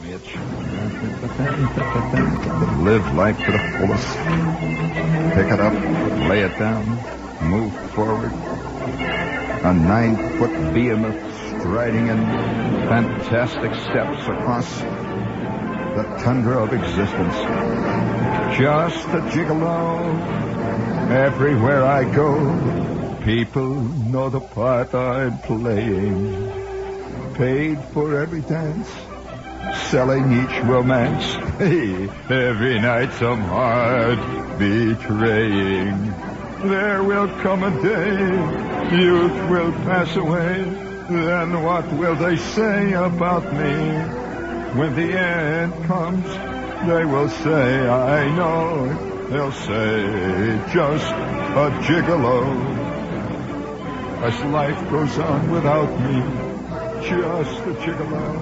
me itch. Live life to the fullest. Pick it up, lay it down, move forward. A 9-foot behemoth striding in fantastic steps across the tundra of existence. Just a gigolo. Everywhere I go, people know the part I'm playing. Paid for every dance, selling each romance. Hey, every night some heart betraying. There will come a day, youth will pass away. Then what will they say about me? When the end comes, they will say, I know. They'll say, just a gigolo. As life goes on without me, just a gigolo.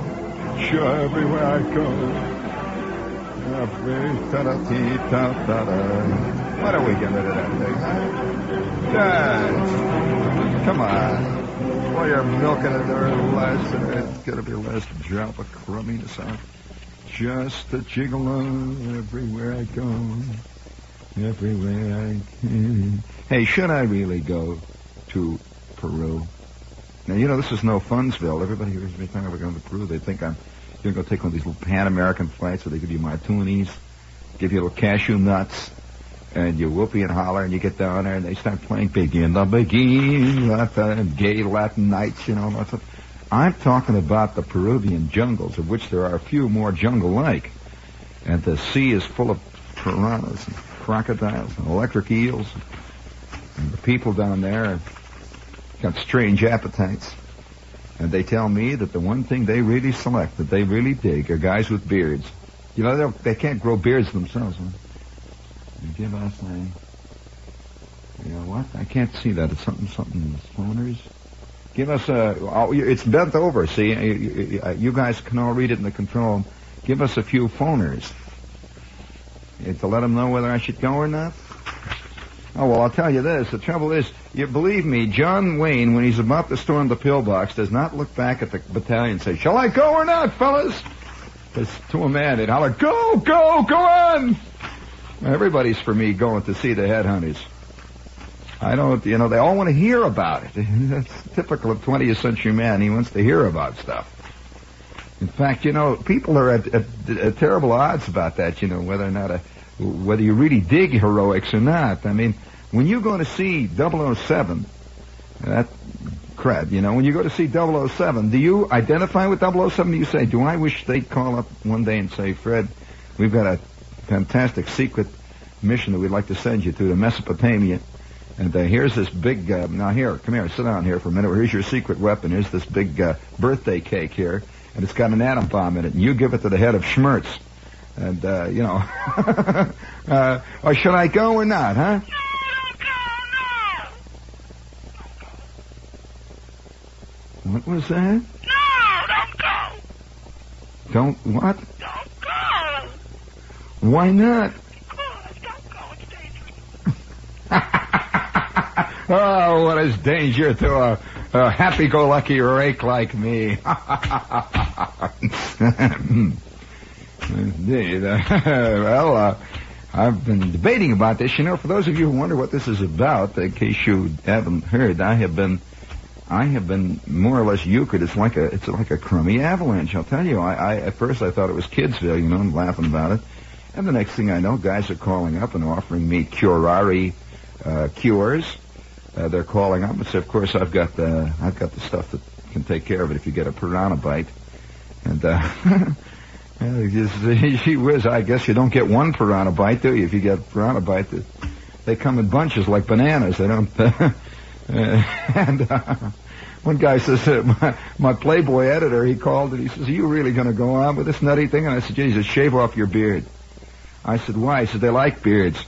Sure, everywhere I go. Why don't we get rid of that thing, huh? Dance. Come on. While you're milking it there, it's going to be the last drop of crumminess out. Just a gigolo everywhere I go. Everywhere I can. Hey, should I really go to Peru? Now, you know, this is no Funsville. Everybody hears me talking about going to Peru. They think I'm going to go take one of these little Pan-American flights where they give you martinis, give you little cashew nuts, and you whoopee and holler, and you get down there, and they start playing Begin the Begin, gay Latin nights, you know. I'm talking about the Peruvian jungles, of which there are a few more jungle-like. And the sea is full of piranhas and crocodiles and electric eels. And the people down there got strange appetites. And they tell me that the one thing they really select, that they really dig, are guys with beards. You know, they can't grow beards themselves, huh? You give us a... You know what? I can't see that. It's something phoners. Give us it's bent over, see? You guys can all read it in the control. Give us a few phoners. To let them know whether I should go or not? Oh, well, I'll tell you this. The trouble is, you believe me, John Wayne, when he's about to storm the pillbox, does not look back at the battalion and say, shall I go or not, fellas? Because to a man, they'd holler, go, go, go on! Everybody's for me going to see the headhunters. I don't, you know, they all want to hear about it. That's typical of 20th century man. He wants to hear about stuff. In fact, you know, people are at terrible odds about that, you know, whether you really dig heroics or not. I mean, when you go to see 007, that crap, you know, when you go to see 007, do you identify with 007? Do you say, do I wish they'd call up one day and say, Fred, we've got a fantastic secret mission that we'd like to send you to Mesopotamia. And here's this big, now here, come here, sit down here for a minute. Here's your secret weapon. Here's this big birthday cake here. And it's got an atom bomb in it. And you give it to the head of Schmertz. And, you know, or should I go or not, huh? No, don't go, no. What was that? No, don't go. Don't what? Don't go. Why not? Don't go, it's dangerous. Oh, what is danger to a happy-go-lucky rake like me? Indeed. Well, I've been debating about this. You know, for those of you who wonder what this is about, in case you haven't heard, I have been more or less euchred. It's like a crummy avalanche. I'll tell you. At first I thought it was Kidsville, you know, and laughing about it. And the next thing I know, guys are calling up and offering me curare cures. They're calling up and say, of course, I've got the stuff that can take care of it if you get a piranha bite. And gee whiz, I guess you don't get one piranha bite, do you? If you get a piranha bite, they come in bunches like bananas. They don't. And one guy says, my Playboy editor, he called and he says, are you really going to go on with this nutty thing? And I said, Jesus, shave off your beard. I said, why? He said, they like beards.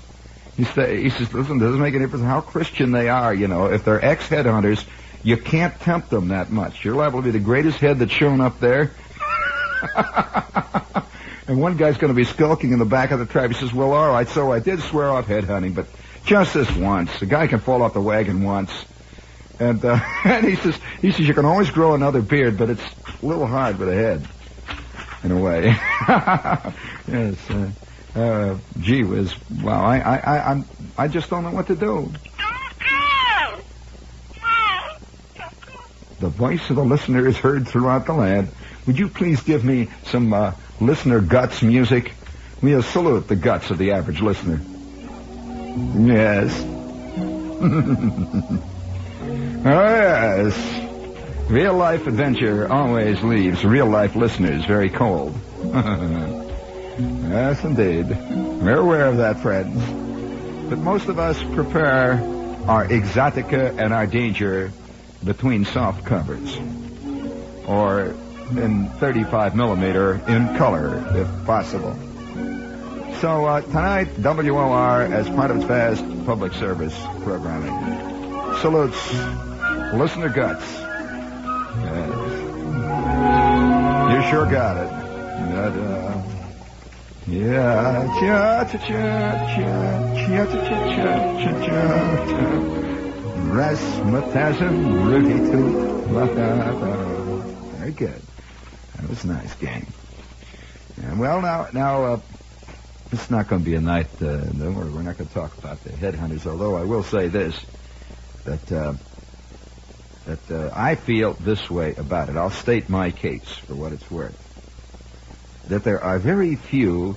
He says, listen, doesn't make any difference how Christian they are, you know. If they're ex-headhunters, you can't tempt them that much. You're liable to be the greatest head that's shown up there. And one guy's going to be skulking in the back of the tribe. He says, well, all right, so I did swear off headhunting, but just this once. The guy can fall off the wagon once. And, and he says, you can always grow another beard, but it's a little hard with a head. in a way. Yes. Gee whiz. Wow. I just don't know what to do. Don't go! No, don't go. The voice of the listener is heard throughout the land. Would you please give me some listener guts music? We'll salute the guts of the average listener. Yes. Oh, yes. Real life adventure always leaves real life listeners very cold. Yes, indeed. We're aware of that, friends. But most of us prepare our exotica and our danger between soft covers, or in 35 millimeter in color, if possible. So tonight, WOR, as part of its vast public service programming, salutes listener guts. Yes. You sure got it. Yeah. Rasmatasm, Rudy Toot. Very good. That was nice, gang. And well, now, it's not going to be a night, we're not going to talk about the headhunters, although I will say this, that I feel this way about it. I'll state my case for what it's worth. That there are very few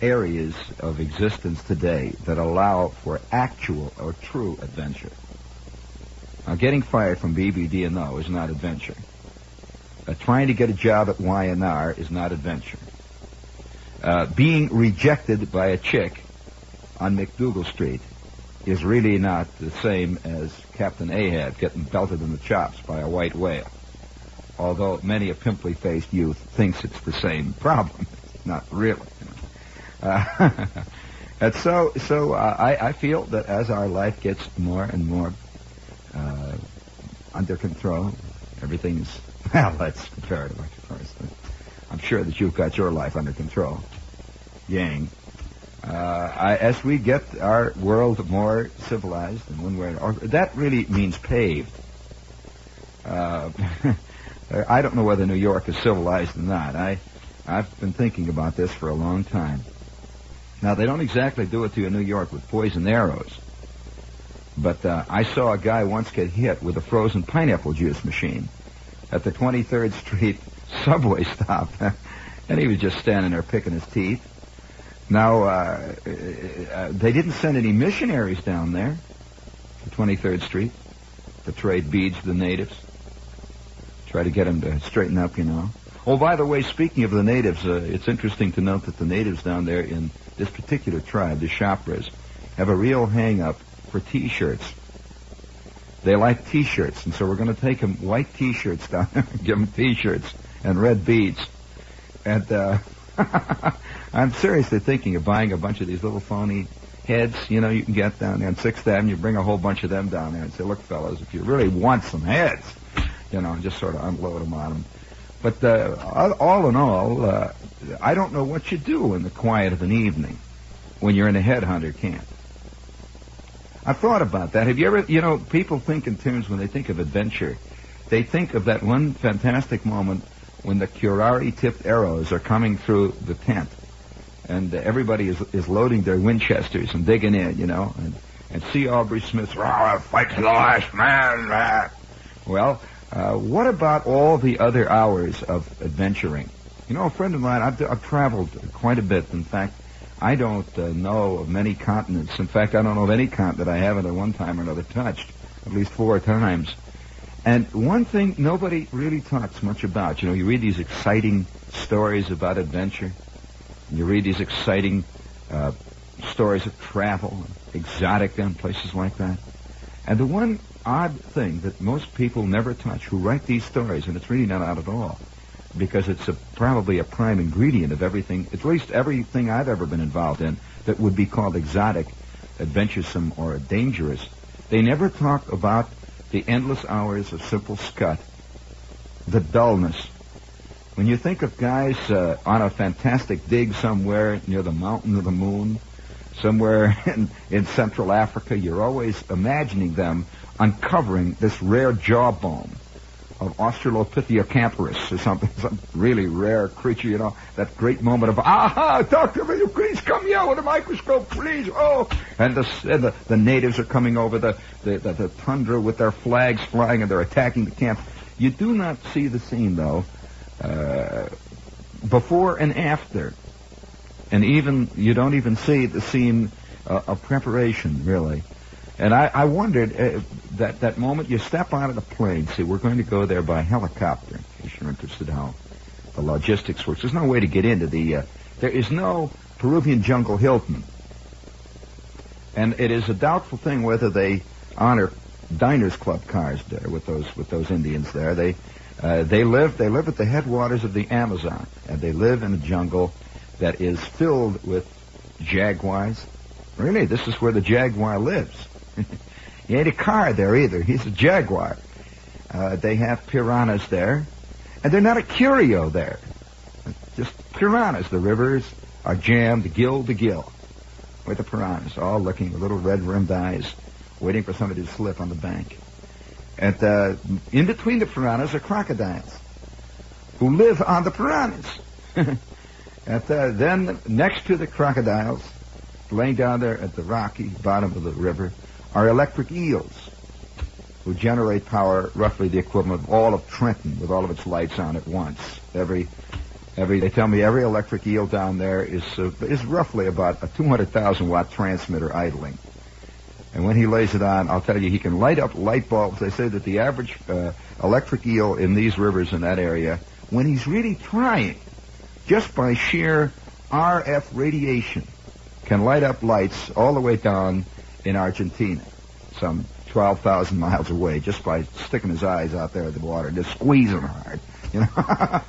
areas of existence today that allow for actual or true adventure. Now, getting fired from BBD&O is not adventure. Trying to get a job at Y&R is not adventure. Being rejected by a chick on McDougal Street is really not the same as Captain Ahab getting belted in the chops by a white whale. Although many a pimply-faced youth thinks it's the same problem. Not really. And so I feel that as our life gets more and more under control, everything's, well, that's comparative, of course. I'm sure that you've got your life under control. Yang. As we get our world more civilized in one way, or that really means paved. I don't know whether New York is civilized or not. I've been thinking about this for a long time. Now, they don't exactly do it to you in New York with poison arrows. But I saw a guy once get hit with a frozen pineapple juice machine at the 23rd Street subway stop. And he was just standing there picking his teeth. Now, they didn't send any missionaries down there to 23rd Street to trade beads to the natives. Try to get them to straighten up, you know. Oh, by the way, speaking of the natives, it's interesting to note that the natives down there in this particular tribe, the Chopras, have a real hang-up for T-shirts. They like T-shirts, and so we're going to take them white T-shirts down there and give them T-shirts and red beads. And I'm seriously thinking of buying a bunch of these little phony heads, you know, you can get down there on 6th Avenue. You bring a whole bunch of them down there and say, look, fellas, if you really want some heads, you know, just sort of unload them on them. But all in all, I don't know what you do in the quiet of an evening when you're in a headhunter camp. I've thought about that. Have you ever, you know, people think in terms when they think of adventure, they think of that one fantastic moment when the curare-tipped arrows are coming through the tent and everybody is loading their Winchesters and digging in, you know, and see Aubrey Smith's, fight to the last man. Well, what about all the other hours of adventuring? You know, a friend of mine, I've traveled quite a bit. In fact, I don't know of many continents. In fact, I don't know of any continent I haven't at one time or another touched, at least 4 times. And one thing nobody really talks much about, you know, you read these exciting stories about adventure, and you read these exciting stories of travel, exotica and places like that. And the one odd thing that most people never touch who write these stories, and it's really not odd at all, because it's probably a prime ingredient of everything, at least everything I've ever been involved in, that would be called exotic, adventuresome, or dangerous. They never talk about the endless hours of simple scut, the dullness. When you think of guys on a fantastic dig somewhere near the mountain of the moon, somewhere in Central Africa, you're always imagining them uncovering this rare jawbone of Australopithecamperus or something, some really rare creature, you know, that great moment of, aha, doctor, will you please come here with a microscope, please, oh. And the natives are coming over the tundra with their flags flying, and they're attacking the camp. You do not see the scene, though, before and after. And you don't even see the scene of preparation, really. And I wondered, that moment you step out of the plane, see, we're going to go there by helicopter, in case you're interested how the logistics works. There's no way to get into there is no Peruvian jungle Hilton. And it is a doubtful thing whether they honor Diners Club cars there with those Indians there. They live at the headwaters of the Amazon, and they live in a jungle that is filled with jaguars. Really, this is where the jaguar lives. He ain't a car there either. He's a jaguar. They have piranhas there, and they're not a curio there. Just piranhas. The rivers are jammed gill to gill with the piranhas, all looking with little red-rimmed eyes, waiting for somebody to slip on the bank. And in between the piranhas are crocodiles who live on the piranhas. And then next to the crocodiles, laying down there at the rocky bottom of the river, are electric eels who generate power roughly the equivalent of all of Trenton with all of its lights on at once. They tell me every electric eel down there is roughly about a 200,000 watt transmitter idling. And when he lays it on, I'll tell you, he can light up light bulbs. They say that the average electric eel in these rivers in that area, when he's really trying, just by sheer RF radiation, can light up lights all the way down in Argentina, some 12,000 miles away, just by sticking his eyes out there in the water and just squeezing hard. You know, I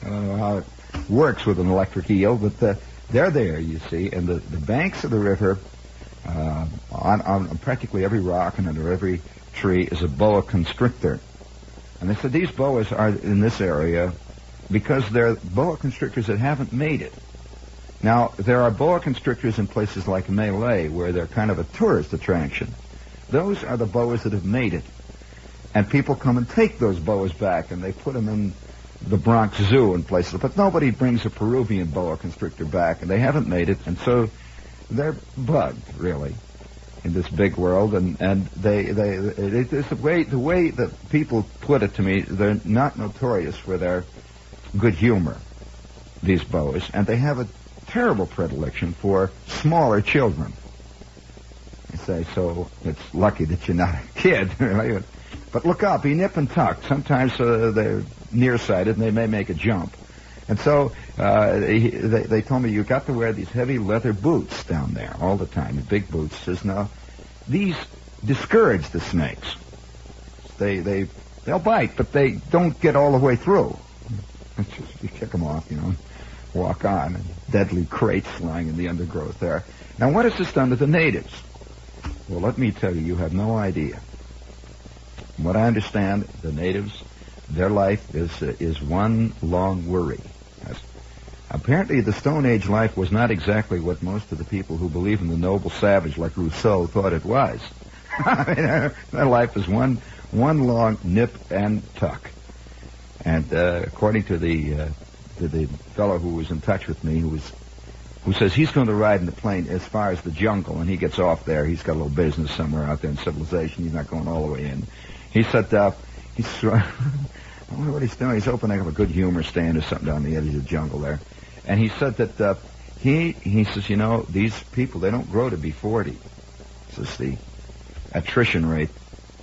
don't know how it works with an electric eel, but they're there, you see, and the banks of the river, on practically every rock and under every tree is a boa constrictor. And they said these boas are in this area because they're boa constrictors that haven't made it. Now, there are boa constrictors in places like Malay where they're kind of a tourist attraction. Those are the boas that have made it. And people come and take those boas back, and they put them in the Bronx Zoo and places. But nobody brings a Peruvian boa constrictor back, and they haven't made it. And so they're bugged, really, in this big world. And it's the way that people put it to me, they're not notorious for their good humor, these boas. And they have a terrible predilection for smaller children. I say, so it's lucky that you're not a kid, really. But look up, be nip and tuck. Sometimes they're nearsighted and they may make a jump. And so they told me you got to wear these heavy leather boots down there all the time, the big boots. Says now, these discourage the snakes. They'll bite, but they don't get all the way through. It's just, you kick them off, you know. Walk on, and deadly crates lying in the undergrowth there. Now, what has this done to the natives? Well, let me tell you, you have no idea. From what I understand, the natives, their life is one long worry. Yes. Apparently, the Stone Age life was not exactly what most of the people who believe in the noble savage like Rousseau thought it was. I mean, their life is one long nip and tuck. And according to the fellow who was in touch with me, who says he's going to ride in the plane as far as the jungle, and he gets off there. He's got a little business somewhere out there in civilization. He's not going all the way in. He said, I wonder what he's doing. He's opening up a good humor stand or something down the edge of the jungle there. And he said that he says, you know, these people, they don't grow to be 40. He says the attrition rate,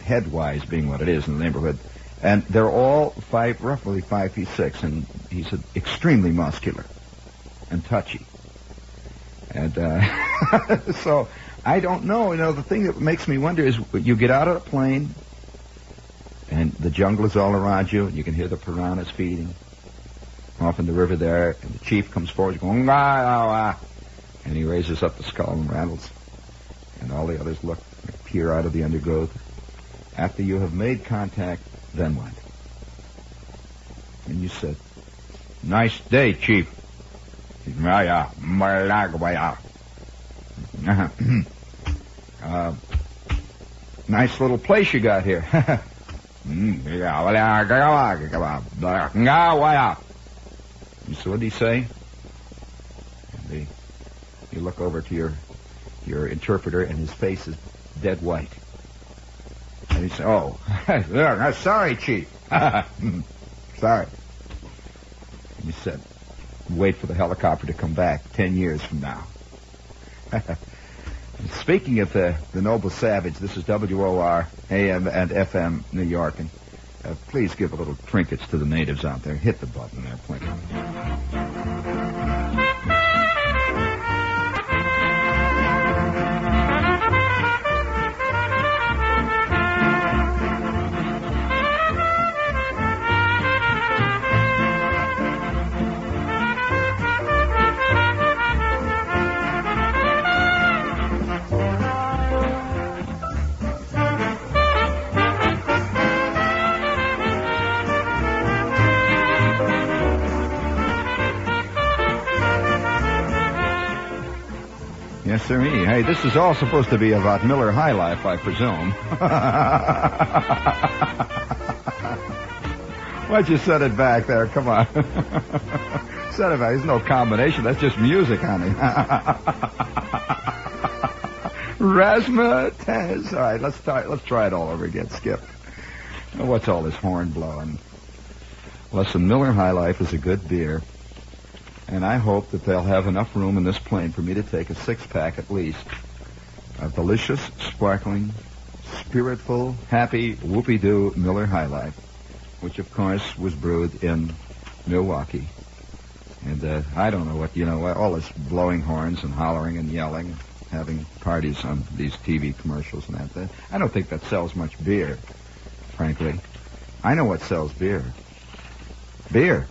head-wise being what it is in the neighborhood, and they're all roughly 5'6", and he said extremely muscular and touchy. And so I don't know. You know, the thing that makes me wonder is you get out of the plane, and the jungle is all around you, and you can hear the piranhas feeding off in the river there, and the chief comes forward going, ah, ah, ah, and he raises up the skull and rattles, and all the others look, peer out of the undergrowth. After you have made contact, then what? And you said, nice day, Chief. Nice little place you got here. So what did he say? And you look over to your interpreter, and his face is dead white. And he said, "Oh, sorry, Chief. Sorry." And he said, "Wait for the helicopter to come back 10 years from now." Speaking of the noble savage, this is WOR AM and FM New York, and please give a little trinkets to the natives out there. Hit the button there, please. Yes, sir. Hey, this is all supposed to be about Miller High Life, I presume. Why'd you set it back there? Come on. Set it back. There's no combination. That's just music, honey. Razzmatazz. All right, let's try it all over again, Skip. What's all this horn blowing? Listen, Miller High Life is a good beer. And I hope that they'll have enough room in this plane for me to take a six-pack at least of delicious, sparkling, spiritful, happy, whoopie-doo Miller High Life, which, of course, was brewed in Milwaukee. And I don't know what, all this blowing horns and hollering and yelling, having parties on these TV commercials and that. I don't think that sells much beer, frankly. I know what sells beer. Beer.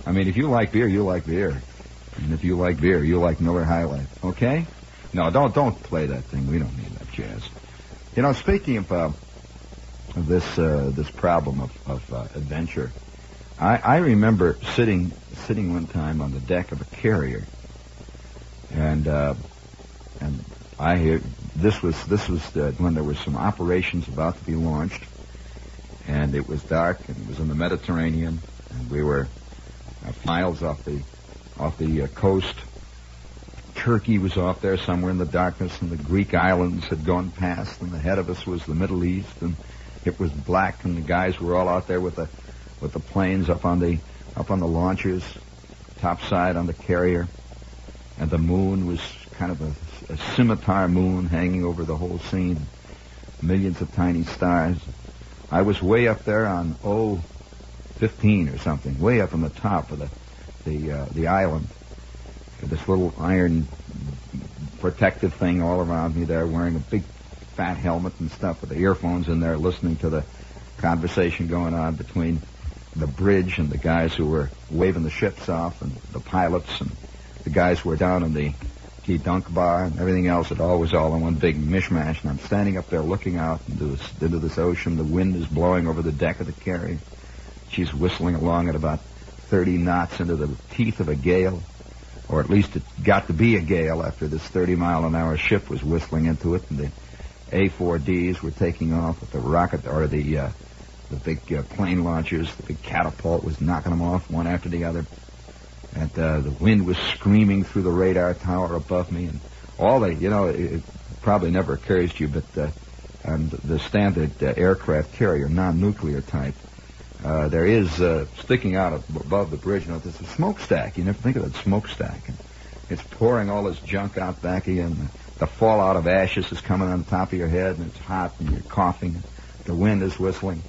I mean, if you like beer, you like beer. And if you like beer, you like Miller High Life. Okay? No, don't play that thing. We don't need that jazz. Speaking of this problem of adventure, I remember sitting one time on the deck of a carrier, and I hear this was when there were some operations about to be launched, and it was dark, and it was in the Mediterranean, and we were miles off the coast. Turkey was off there somewhere in the darkness, and the Greek islands had gone past, and ahead of us was the Middle East, and it was black, and the guys were all out there with the planes up on the launchers, topside on the carrier, and the moon was kind of a scimitar moon hanging over the whole scene, millions of tiny stars. I was way up there on 15 or something, way up on the top of the island. This little iron protective thing all around me there, wearing a big fat helmet and stuff with the earphones in there, listening to the conversation going on between the bridge and the guys who were waving the ships off, and the pilots and the guys who were down in the dunk bar and everything else. It all was all in one big mishmash, and I'm standing up there looking out into this ocean. The wind is blowing over the deck of the carrier. She's whistling along at about 30 knots into the teeth of a gale, or at least it got to be a gale after this 30-mile-an-hour ship was whistling into it, and the A4Ds were taking off with the rocket, or the big plane launchers. The big catapult was knocking them off one after the other, and the wind was screaming through the radar tower above me, and all it probably never occurs to you, but on the standard aircraft carrier, non-nuclear type, there is, sticking out above the bridge, there's a smokestack. You never think of that smokestack. And it's pouring all this junk out back of you, and the fallout of ashes is coming on top of your head, and it's hot, and you're coughing. The wind is whistling.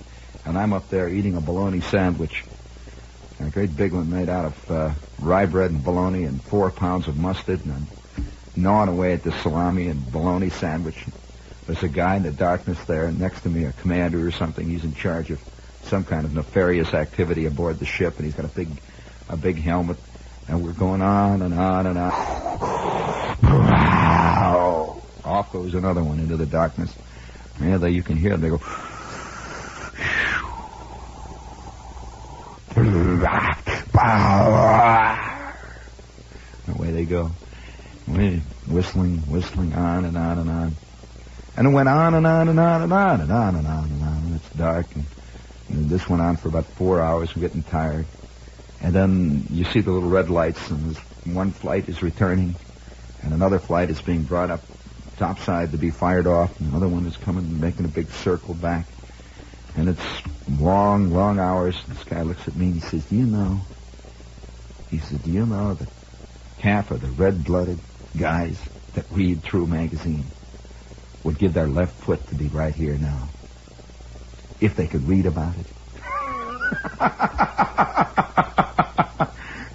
And I'm up there eating a bologna sandwich, a great big one made out of rye bread and bologna and 4 pounds of mustard, and I'm gnawing away at the salami and bologna sandwich. There's a guy in the darkness there, and next to me, a commander or something. He's in charge of some kind of nefarious activity aboard the ship, and he's got a big helmet, and we're going on and on and on. Off goes another one into the darkness. Yeah, you can hear them. They go. Away they go. Whistling on and on and on. And it went on and on and on and on and on and on and on. dark. And this went on for about 4 hours. We're getting tired. And then you see the little red lights, and one flight is returning, and another flight is being brought up topside to be fired off, and another one is coming and making a big circle back. And it's long, long hours. This guy looks at me and he says, do you know that half of the red-blooded guys that read True magazine would give their left foot to be right here now if they could read about it?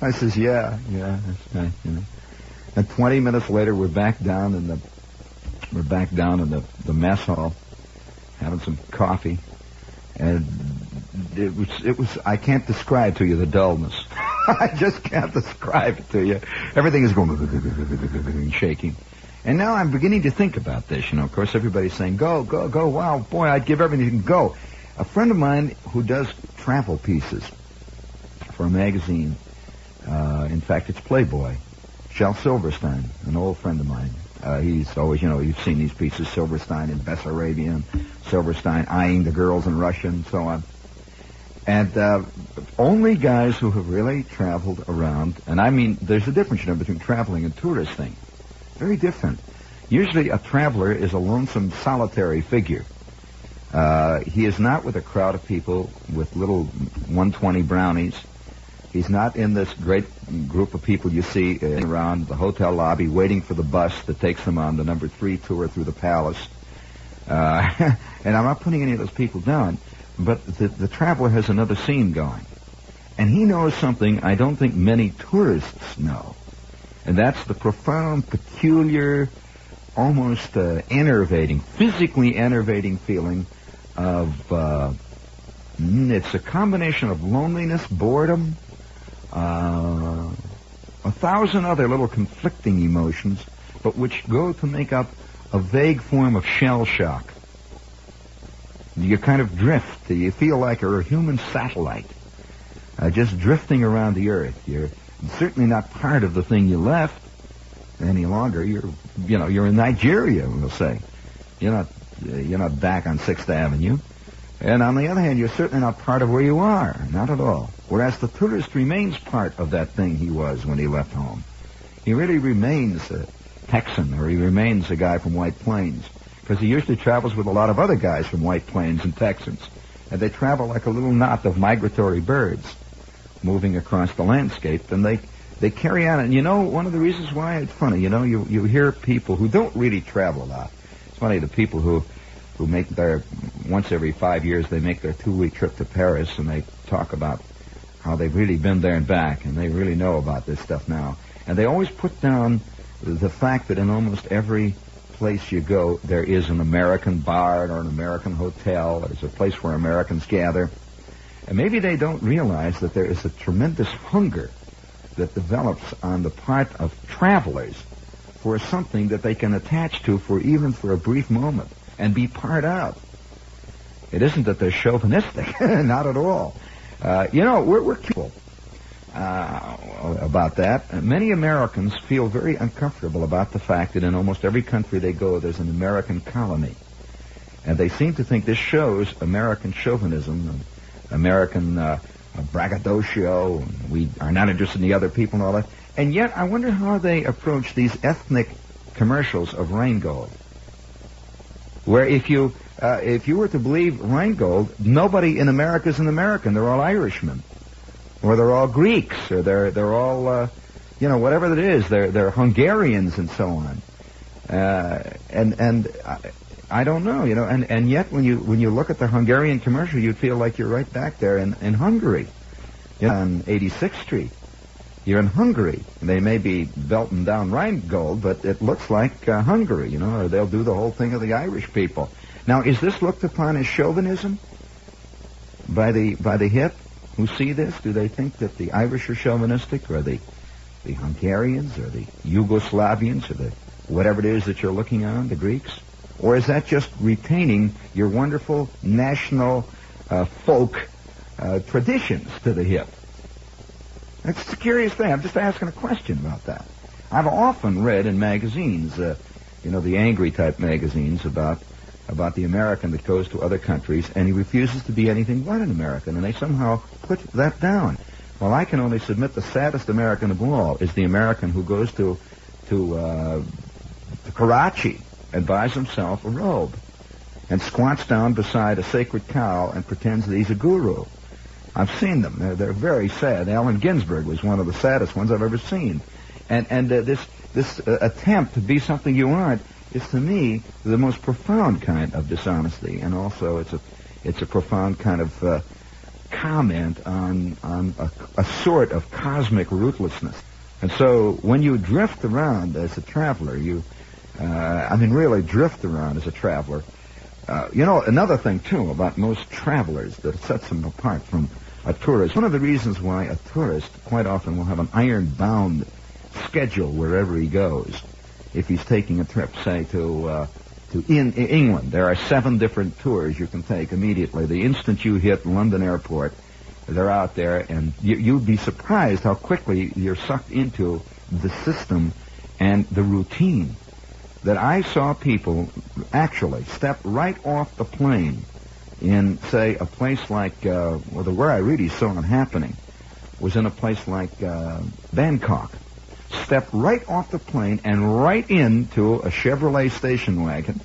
I says, yeah, that's right, you know. And 20 minutes later, we're back down in the mess hall, having some coffee, and it was. I can't describe to you the dullness. I just can't describe it to you. Everything is going shaking. And now I'm beginning to think about this. You know, of course, everybody's saying, go, go, go. Wow, boy, I'd give everything to go. A friend of mine who does travel pieces for a magazine, in fact, it's Playboy, Shel Silverstein, an old friend of mine. He's always, you know, you've seen these pieces, Silverstein in Bessarabia, and Silverstein eyeing the girls in Russia and so on. And only guys who have really traveled around, and I mean, there's a difference, you know, between traveling and touristing. Very different. Usually a traveler is a lonesome, solitary figure. He is not with a crowd of people with little 120 brownies. He's not in this great group of people you see around the hotel lobby waiting for the bus that takes them on the number 3 tour through the palace. And I'm not putting any of those people down, but the traveler has another scene going. And he knows something I don't think many tourists know. And that's the profound, peculiar, almost enervating, physically enervating feeling of, it's a combination of loneliness, boredom, 1,000 other little conflicting emotions, but which go to make up a vague form of shell shock. You kind of drift. You feel like you're a human satellite, just drifting around the earth. You're certainly not part of the thing you left any longer. You're in Nigeria, we'll say. You're not back on 6th Avenue. And on the other hand, you're certainly not part of where you are. Not at all. Whereas the tourist remains part of that thing he was when he left home. He really remains a Texan, or he remains a guy from White Plains, because he usually travels with a lot of other guys from White Plains and Texans. And they travel like a little knot of migratory birds moving across the landscape, and they carry on. And you know, one of the reasons why, it's funny, you know, you hear people who don't really travel a lot. It's funny, the people who make their, once every 5 years, they make their 2-week trip to Paris, and they talk about how they've really been there and back, and they really know about this stuff now. And they always put down the fact that in almost every place you go, there is an American bar or an American hotel. There's a place where Americans gather. And maybe they don't realize that there is a tremendous hunger that develops on the part of travelers for something that they can attach to even for a brief moment and be part of. It isn't that they're chauvinistic, not at all. We're careful about that. Many Americans feel very uncomfortable about the fact that in almost every country they go, there's an American colony. And they seem to think this shows American chauvinism, and American braggadocio, and we are not interested in the other people and all that. And yet, I wonder how they approach these ethnic commercials of Rheingold, where if you were to believe Rheingold, nobody in America is an American. They're all Irishmen, or they're all Greeks, or they're all whatever it is. They're Hungarians and so on. And I don't know, and yet when you look at the Hungarian commercial, you feel like you're right back there in Hungary, on 86th Street. You're in Hungary. They may be belting down Rheingold, but it looks like Hungary, or they'll do the whole thing of the Irish people. Now, is this looked upon as chauvinism by the hip who see this? Do they think that the Irish are chauvinistic, or the Hungarians, or the Yugoslavians, or the whatever it is that you're looking on, the Greeks? Or is that just retaining your wonderful national folk traditions to the hip? That's a curious thing. I'm just asking a question about that. I've often read in magazines, the angry type magazines about about the American that goes to other countries, and he refuses to be anything but an American, and they somehow put that down. Well, I can only submit the saddest American of all is the American who goes to Karachi and buys himself a robe and squats down beside a sacred cow and pretends that he's a guru. I've seen them. They're very sad. Allen Ginsberg was one of the saddest ones I've ever seen. And this attempt to be something you aren't is, to me, the most profound kind of dishonesty. And also it's a profound kind of comment on a sort of cosmic ruthlessness. And so when you drift around as a traveler, really drift around as a traveler, another thing, too, about most travelers that sets them apart from a tourist. One of the reasons why a tourist quite often will have an iron-bound schedule wherever he goes. If he's taking a trip, say, to England, there are 7 different tours you can take immediately. The instant you hit London Airport, they're out there, and you'd be surprised how quickly you're sucked into the system and the routine. That I saw people actually step right off the plane in, say, a place like, where I really saw it happening was in a place like Bangkok. Step right off the plane and right into a Chevrolet station wagon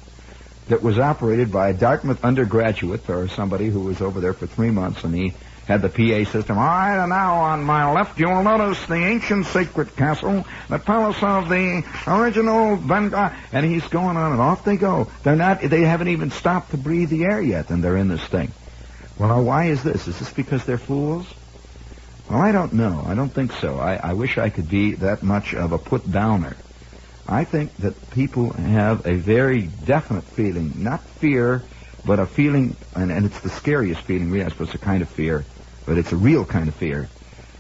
that was operated by a Dartmouth undergraduate or somebody who was over there for 3 months, and he had the PA system. All right, and now on my left you'll notice the ancient sacred castle, the palace of the original Bangkok, and he's going on, and off they go. They haven't even stopped to breathe the air yet, and they're in this thing. Well, why is this? Is this because they're fools? Well, I don't know. I don't think so. I wish I could be that much of a put-downer. I think that people have a very definite feeling, not fear, but a feeling, and it's the scariest feeling, really, I suppose, a kind of fear, but it's a real kind of fear.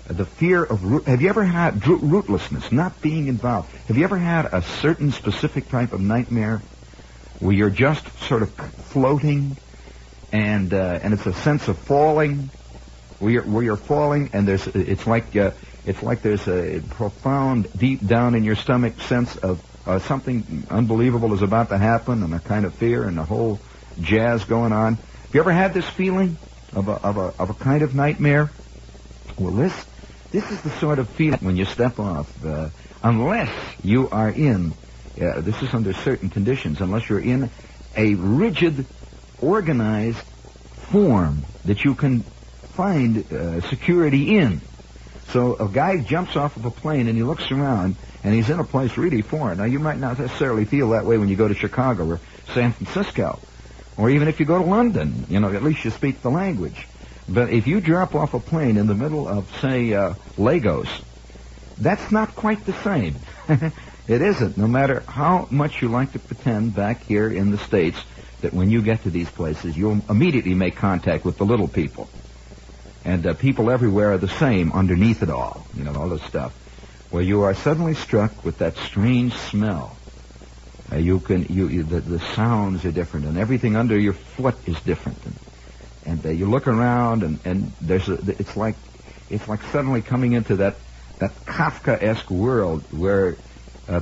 The fear of, have you ever had rootlessness, not being involved? Have you ever had a certain specific type of nightmare where you're just sort of floating, and it's a sense of falling, where you're falling, and it's like there's a profound, deep down in your stomach sense of something unbelievable is about to happen, and a kind of fear and a whole jazz going on. Have you ever had this feeling of a kind of nightmare? Well, this is the sort of feeling when you step off, unless you are in, this is under certain conditions, unless you're in a rigid, organized form that you can find security in. So a guy jumps off of a plane and he looks around and he's in a place really foreign. Now, you might not necessarily feel that way when you go to Chicago or San Francisco, or even if you go to London. At least you speak the language. But if you drop off a plane in the middle of, say, Lagos, that's not quite the same. It isn't, no matter how much you like to pretend back here in the States that when you get to these places, you'll immediately make contact with the little people. And people everywhere are the same underneath it all, all this stuff. Well, you are suddenly struck with that strange smell. The sounds are different, and everything under your foot is different. And you look around, and it's like suddenly coming into that Kafka-esque world where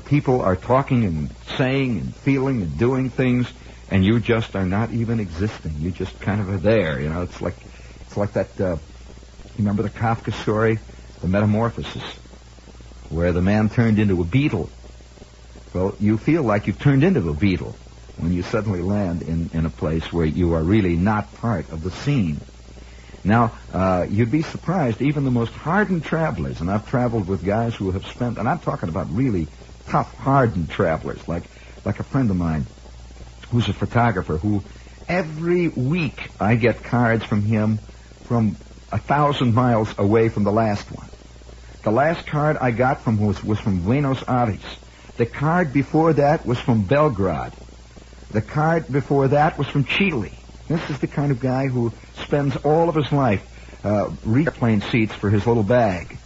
people are talking and saying and feeling and doing things, and you just are not even existing. You just kind of are there. It's like that. You remember the Kafka story, The Metamorphosis, where the man turned into a beetle. Well, you feel like you've turned into a beetle when you suddenly land in a place where you are really not part of the scene. Now, you'd be surprised, even the most hardened travelers, and I've traveled with guys who have spent, and I'm talking about really tough, hardened travelers, like a friend of mine who's a photographer who every week I get cards from him from 1,000 miles away from the last one. The last card I got from was from Buenos Aires. The card before that was from Belgrade. The card before that was from Chile. This is the kind of guy who spends all of his life airplane seats for his little bag,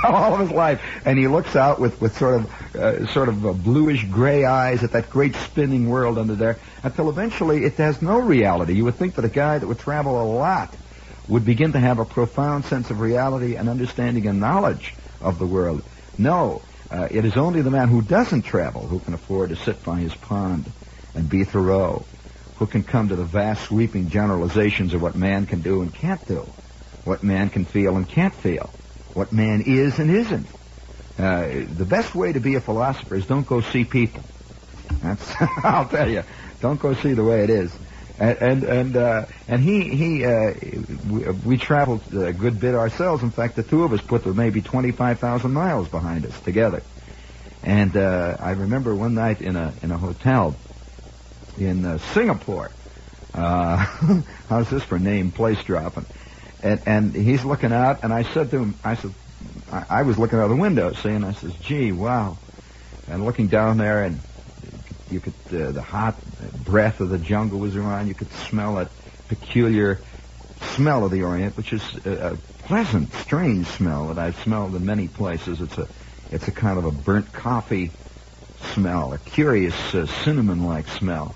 all of his life, and he looks out with sort of bluish gray eyes at that great spinning world under there, until eventually it has no reality. You would think that a guy that would travel a lot would begin to have a profound sense of reality and understanding and knowledge of the world. No, it is only the man who doesn't travel who can afford to sit by his pond and be Thoreau, who can come to the vast sweeping generalizations of what man can do and can't do, what man can feel and can't feel, what man is and isn't. The best way to be a philosopher is don't go see people. That's I'll tell you, don't go see the way it is. We traveled a good bit ourselves. In fact, the two of us put maybe 25,000 miles behind us together. And I remember one night in a hotel in Singapore. How's this for name place dropping? And he's looking out, and I said to him, I was looking out the window, see, and I says, gee, wow. And looking down there, and you could, the hot breath of the jungle was around. You could smell that peculiar smell of the Orient, which is a pleasant, strange smell that I've smelled in many places. It's a kind of a burnt coffee smell, a curious cinnamon-like smell.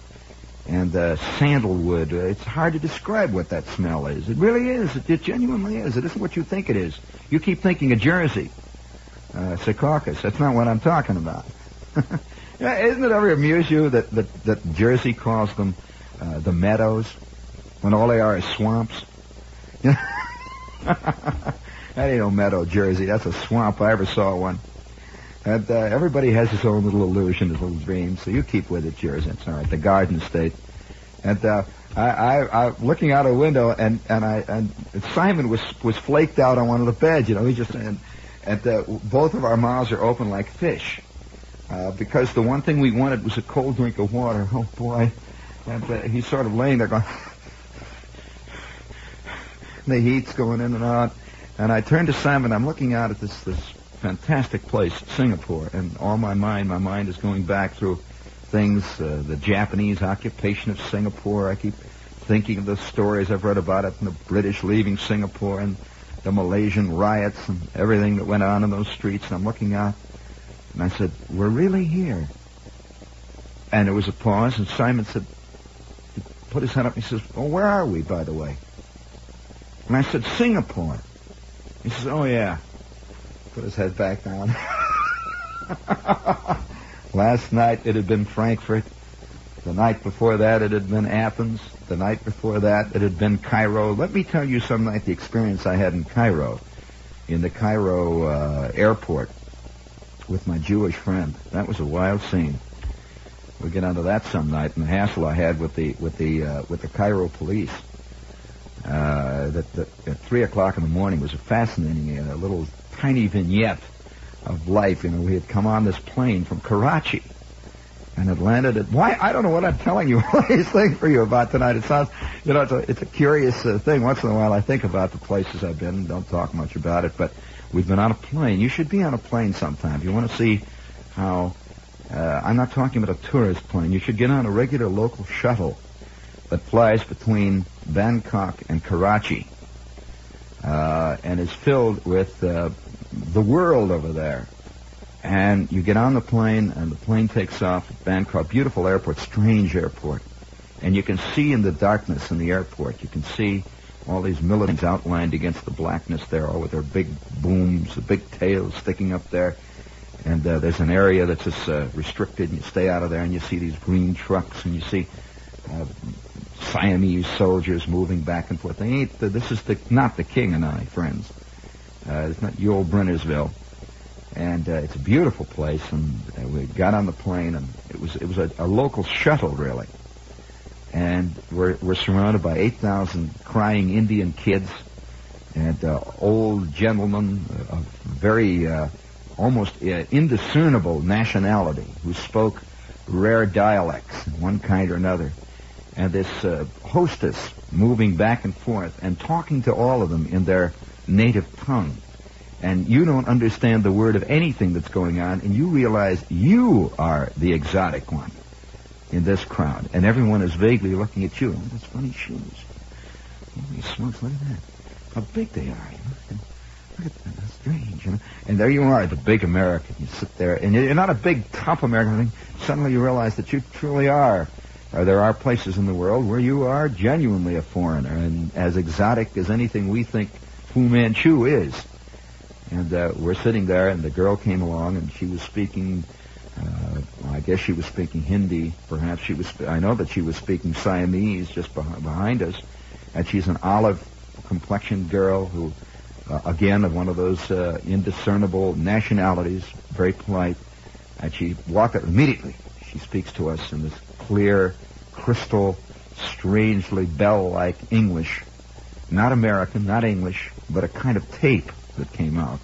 And sandalwood. It's hard to describe what that smell is. It really is. It genuinely is. It isn't what you think it is. You keep thinking of Jersey. Secaucus. That's not what I'm talking about. Yeah, isn't it ever amuse you that Jersey calls them the meadows when all they are is swamps? That ain't no meadow, Jersey. That's a swamp. I ever saw one. And everybody has his own little illusion, his little dream, so you keep with it, Jersey. It's all right. The Garden State. And I looking out a window, and Simon was flaked out on one of the beds. You know, he just and both of our mouths are open like fish, because the one thing we wanted was a cold drink of water. Oh boy! And he's sort of laying there going, the heat's going in and out. And I turned to Simon. I'm looking out at this fantastic place, Singapore, and all my mind is going back through things, the Japanese occupation of Singapore. I keep thinking of the stories I've read about it, and the British leaving Singapore, and the Malaysian riots, and everything that went on in those streets. And I'm looking out, and I said, we're really here. And there was a pause, and Simon said, he put his hand up, and he says, well, where are we, by the way? And I said, Singapore. He says, oh, yeah. Put his head back down. Last night it had been Frankfurt. The night before that it had been Athens. The night before that it had been Cairo. Let me tell you some night the experience I had in Cairo, in the Cairo airport with my Jewish friend. That was a wild scene. We'll get onto that some night, and the hassle I had with the Cairo police. At 3 o'clock in the morning was a fascinating little tiny vignette of life. You know, we had come on this plane from Karachi and had landed at... Why? I don't know what I'm telling you all these things for you about tonight. It sounds, you know, it's a curious thing. Once in a while I think about the places I've been and don't talk much about it, but we've been on a plane. You should be on a plane sometime. If you want to see how... I'm not talking about a tourist plane. You should get on a regular local shuttle that flies between Bangkok and Karachi, and is filled with the world over there. And you get on the plane, and the plane takes off at Bangkok. Beautiful airport, strange airport. And you can see in the darkness in the airport, you can see all these militants outlined against the blackness there, all with their big booms, the big tails sticking up there. And there's an area that's just restricted, and you stay out of there, and you see these green trucks, and you see Siamese soldiers moving back and forth. They ain't. This is not the King and I, friends. It's not Yule Brennersville, and it's a beautiful place. And we got on the plane, and it was a local shuttle, really. And we're surrounded by 8,000 crying Indian kids and old gentlemen of very almost indiscernible nationality who spoke rare dialects, one kind or another. And this hostess moving back and forth and talking to all of them in their native tongue. And you don't understand the word of anything that's going on, and you realize you are the exotic one in this crowd. And everyone is vaguely looking at you. Oh, those funny shoes. Holy smokes, look at that. How big they are, you know. Look at that. That's strange, you know. And there you are, the big American. You sit there, and you're not a big, tough American. Suddenly you realize that you truly are. There are places in the world where you are genuinely a foreigner and as exotic as anything we think Fu Manchu is. And we're sitting there, and the girl came along, and she was speaking, I I guess she was speaking Hindi. Perhaps she was. I know that she was speaking Siamese just behind us, and she's an olive-complexioned girl who, again, of one of those indiscernible nationalities, very polite. And she walked up immediately. She speaks to us in this clear, crystal, strangely bell-like English, not American, not English, but a kind of tape that came out.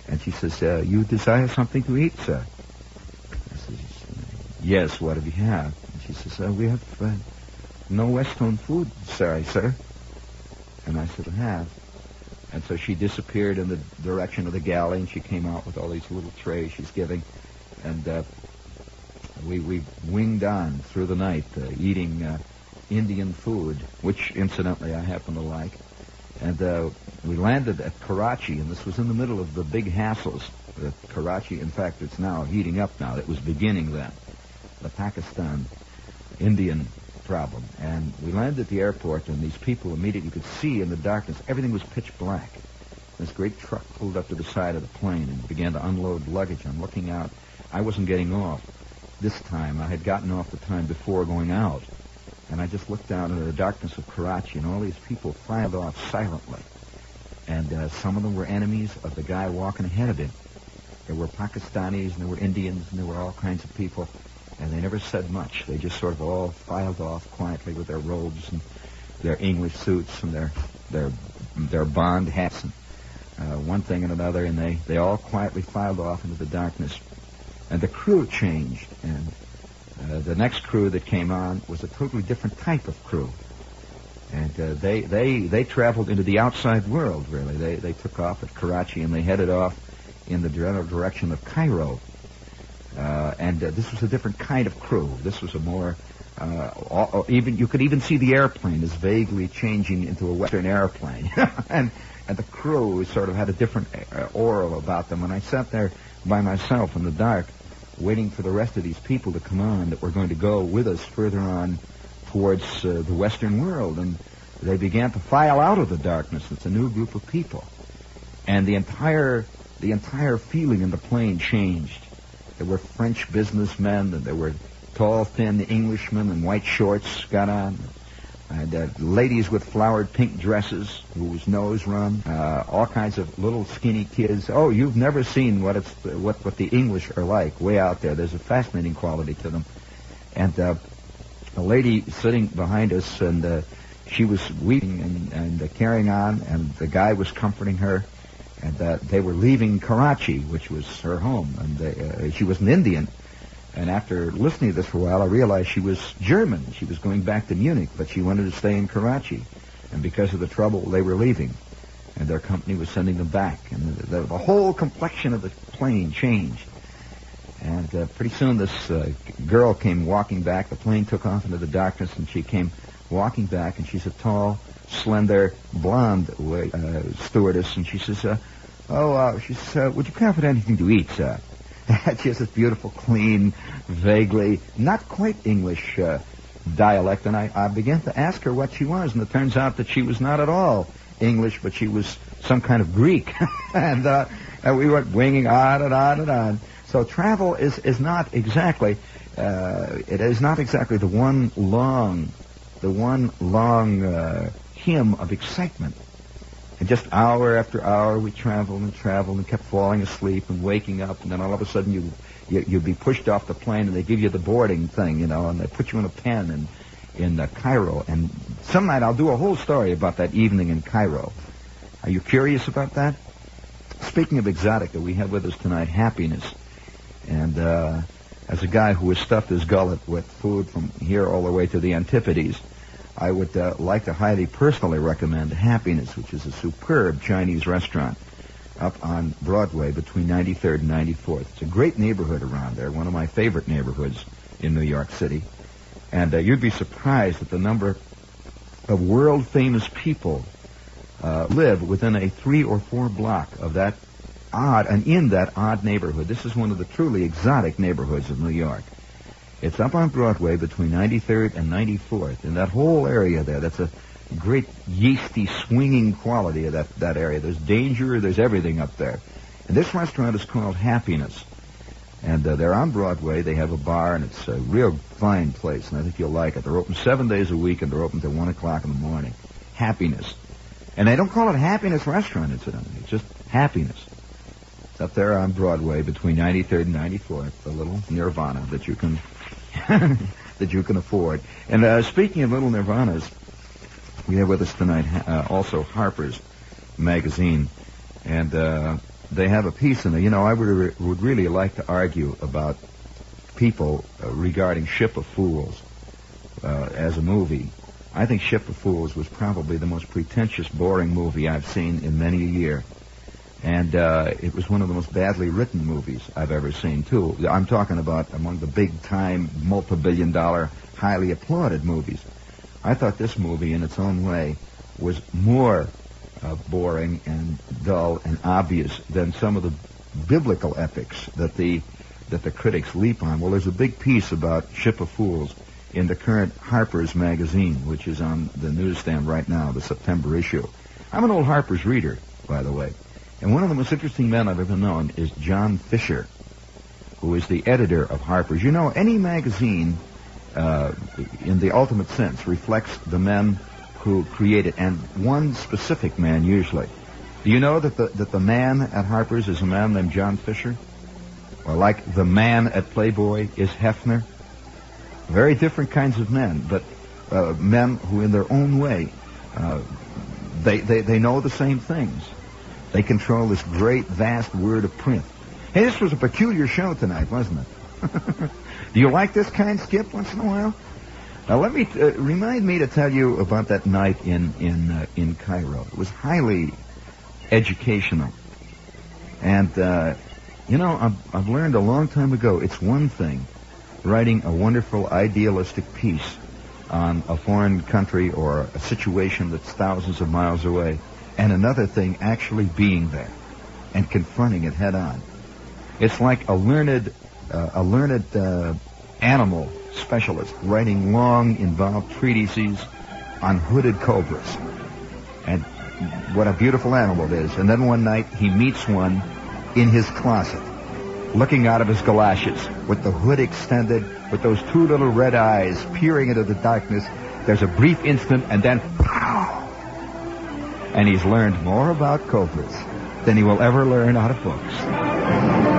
And she says, "You desire something to eat, sir?" I says, "Yes, what do you have?" And she says, "We have no Western food, sir." And I said, "I have." And so she disappeared in the direction of the galley, and she came out with all these little trays she's giving. And we winged on through the night, eating Indian food, which, incidentally, I happen to like. And we landed at Karachi, and this was in the middle of the big hassles. Karachi, in fact, it's now heating up now. It was beginning then, the Pakistan-Indian problem. And we landed at the airport, and these people immediately, you could see in the darkness, everything was pitch black. This great truck pulled up to the side of the plane and began to unload luggage. I'm looking out. I wasn't getting off this time. I had gotten off the time before going out. And I just looked down into the darkness of Karachi, and all these people filed off silently. And some of them were enemies of the guy walking ahead of him. There were Pakistanis, and there were Indians, and there were all kinds of people. And they never said much. They just sort of all filed off quietly with their robes and their English suits and their Bond hats and one thing and another. And they all quietly filed off into the darkness. And the crew changed, and the next crew that came on was a totally different type of crew. And they traveled into the outside world, really. They took off at Karachi, and they headed off in the general direction of Cairo. And this was a different kind of crew. This was a more, even you could even see the airplane as vaguely changing into a Western airplane. and the crew sort of had a different aura about them. And I sat there by myself in the dark, waiting for the rest of these people to come on that were going to go with us further on towards the Western world. And they began to file out of the darkness. It's a new group of people. And the entire feeling in the plane changed. There were French businessmen, and there were tall, thin Englishmen in white shorts got on. And ladies with flowered pink dresses whose nose run, all kinds of little skinny kids. Oh, you've never seen what the English are like way out there. There's a fascinating quality to them. And a lady sitting behind us, and she was weeping and carrying on, and the guy was comforting her. And they were leaving Karachi, which was her home, and she was an Indian. And after listening to this for a while, I realized she was German. She was going back to Munich, but she wanted to stay in Karachi. And because of the trouble, they were leaving. And their company was sending them back. And the whole complexion of the plane changed. And pretty soon this girl came walking back. The plane took off into the darkness, and she came walking back. And she's a tall, slender, blonde stewardess. And she says, would you care for anything to eat, sir? She has this beautiful, clean, vaguely, not quite English dialect, and I began to ask her what she was, and it turns out that she was not at all English, but she was some kind of Greek. and we went winging on and on and on. So travel is not exactly, it is not exactly the one long hymn of excitement. And just hour after hour, we traveled and kept falling asleep and waking up. And then all of a sudden, you'd be pushed off the plane, and they give you the boarding thing, and they put you in a pen in Cairo. And some night I'll do a whole story about that evening in Cairo. Are you curious about that? Speaking of exotica, we have with us tonight Happiness. And as a guy who has stuffed his gullet with food from here all the way to the Antipodes, I would like to highly personally recommend Happiness, which is a superb Chinese restaurant up on Broadway between 93rd and 94th. It's a great neighborhood around there, one of my favorite neighborhoods in New York City. And you'd be surprised at the number of world-famous people live within a 3 or 4 block of that odd, and in that odd neighborhood. This is one of the truly exotic neighborhoods of New York. It's up on Broadway between 93rd and 94th. In that whole area there, that's a great yeasty, swinging quality of that area. There's danger, there's everything up there. And this restaurant is called Happiness. And they're on Broadway. They have a bar, and it's a real fine place, and I think you'll like it. They're open 7 days a week, and they're open till 1 o'clock in the morning. Happiness. And they don't call it Happiness Restaurant, incidentally. It's just Happiness. It's up there on Broadway between 93rd and 94th, a little Nirvana that you can that you can afford. And speaking of little Nirvanas, we have with us tonight also Harper's magazine, and they have a piece in there. You know, I would really like to argue about people regarding Ship of Fools as a movie. I think Ship of Fools was probably the most pretentious, boring movie I've seen in many a year. And it was one of the most badly written movies I've ever seen, too. I'm talking about among the big-time, multi-billion-dollar, highly applauded movies. I thought this movie, in its own way, was more boring and dull and obvious than some of the biblical epics that the critics leap on. Well, there's a big piece about Ship of Fools in the current Harper's magazine, which is on the newsstand right now, the September issue. I'm an old Harper's reader, by the way. And one of the most interesting men I've ever known is John Fisher, who is the editor of Harper's. You know, any magazine, in the ultimate sense, reflects the men who create it, and one specific man usually. Do you know that the man at Harper's is a man named John Fisher? Or like the man at Playboy is Hefner? Very different kinds of men, but men who in their own way, they know the same things. They control this great, vast word of print. Hey, this was a peculiar show tonight, wasn't it? Do you like this kind, Skip, once in a while? Now, let me remind me to tell you about that night in Cairo. It was highly educational. And, you know, I've learned a long time ago, it's one thing writing a wonderful, idealistic piece on a foreign country or a situation that's thousands of miles away, and another thing actually being there and confronting it head on. It's like a learned animal specialist writing long, involved treatises on hooded cobras. And what a beautiful animal it is. And then one night he meets one in his closet, looking out of his galoshes with the hood extended, with those two little red eyes peering into the darkness. There's a brief instant, and then pow! And he's learned more about cobras than he will ever learn out of books.